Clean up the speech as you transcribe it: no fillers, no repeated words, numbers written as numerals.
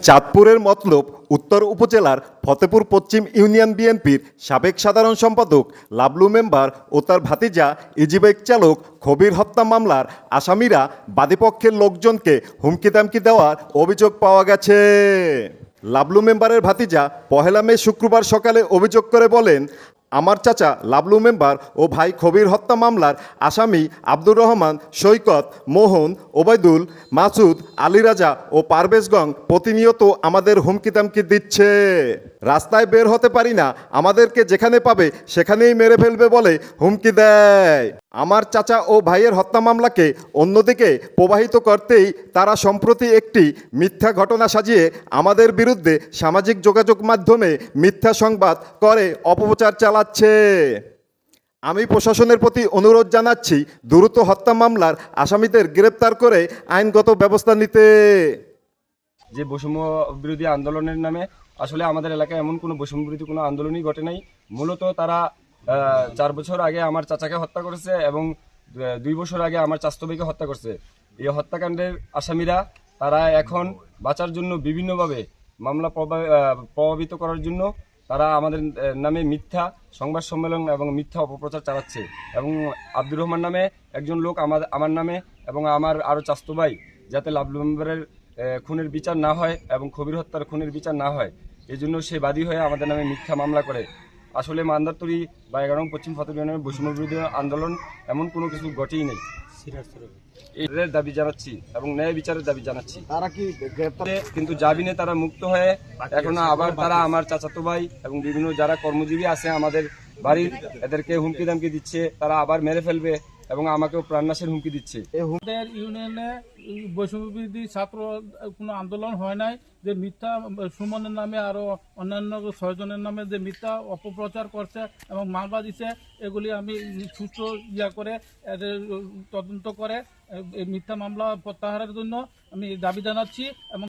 চাঁদপুরের মতলব উত্তর উপজেলার ফতেপুর পশ্চিম ইউনিয়ন বিএনপির সাবেক সাধারণ সম্পাদক লাবলু মেম্বার ও তার ভাতিজা ইজিবাইক চালক খবির হত্যা মামলার আসামিরা বাদীপক্ষের লোকজনকে হুমকি দেওয়ার অভিযোগ পাওয়া গেছে। লাবলু মেম্বারের ভাতিজা পহেলা মে শুক্রবার সকালে অভিযোগ করে বলেন, আমার চাচা লাবলু মেম্বার ও ভাই খবির হত্যা মামলার আসামি আব্দুর রহমান, সৈকত, মোহন, ওবায়দুল, মাসুদ, আলী রাজা ও পারভেজ গং প্রতিনিয়ত আমাদের হুমকি দিচ্ছে। রাস্তায় বের হতে পারি না, আমাদেরকে যেখানে পাবে সেখানেই মেরে ফেলবে বলে হুমকি দেয়। আমার চাচা ও ভাইয়ের হত্যা মামলাকে অন্যদিকে প্রবাহিত করতেই তারা সম্প্রতি একটি মিথ্যা ঘটনা সাজিয়ে আমাদের বিরুদ্ধে সামাজিক যোগাযোগ মাধ্যমে মিথ্যা সংবাদ করে অপপ্রচার চালাচ্ছে। আমি প্রশাসনের প্রতি অনুরোধ জানাচ্ছি দ্রুত হত্যা মামলার আসামিদের গ্রেপ্তার করে আইনগত ব্যবস্থা নিতে। যে বৈষম্য বিরোধী আন্দোলনের নামে আসলে আমাদের এলাকায় এমন কোনো বৈষম্য বিরোধী কোনো আন্দোলনই ঘটে নাই। মূলত তারা 4 বছর আগে আমার চাচাকে হত্যা করেছে এবং 2 বছর আগে আমার চাচাতো ভাইকে হত্যা করছে। এই হত্যাকাণ্ডের আসামিরা তারা এখন বাঁচার জন্য বিভিন্নভাবে মামলা প্রভাবিত করার জন্য তারা আমাদের নামে মিথ্যা সংবাদ সম্মেলন এবং মিথ্যা অপপ্রচার চালাচ্ছে। এবং আব্দুর রহমান নামে একজন লোক আমার নামে এবং আমার আরও চাচাতো ভাই যাতে লাবলু মেম্বারের খুনের বিচার না হয় এবং খবির হত্যার খুনের বিচার না হয়, এই জন্য সে বাদী হয়ে আমাদের নামে মিথ্যা মামলা করে। আসলে মান্দারতলী বা 11 নং পশ্চিম ফতেপুর ইউনিয়নের বৈষম্য বিরোধী আন্দোলন এমন কোনো কিছু ঘটেই নেই। এর দাবি জানাচ্ছি এবং ন্যায় বিচারের দাবি জানাচ্ছি। তারা কি কিন্তু জামিনে তারা মুক্ত হয়ে এখন আবার তারা আমার চাচাতো ভাই এবং বিভিন্ন যারা কর্মজীবী আছে আমাদের বাড়ির, এদেরকে হুমকি দামকি দিচ্ছে, তারা আবার মেরে ফেলবে এবং আমাকেও প্রাণনাশের হুমকি দিচ্ছে। আমাদের ইউনিয়নে বৈষম্য বিরোধী ছাত্র কোনো আন্দোলন হয় নাই, যে মিথ্যা সুমনের নামে আরো অন্যান্য 6 জনের নামে যে মিথ্যা অপপ্রচার করছে এবং মামলা দিচ্ছে, এগুলি আমি সুষ্ঠু করে এদের তদন্ত করে এই মিথ্যা মামলা প্রত্যাহারের জন্য আমি দাবি জানাচ্ছি এবং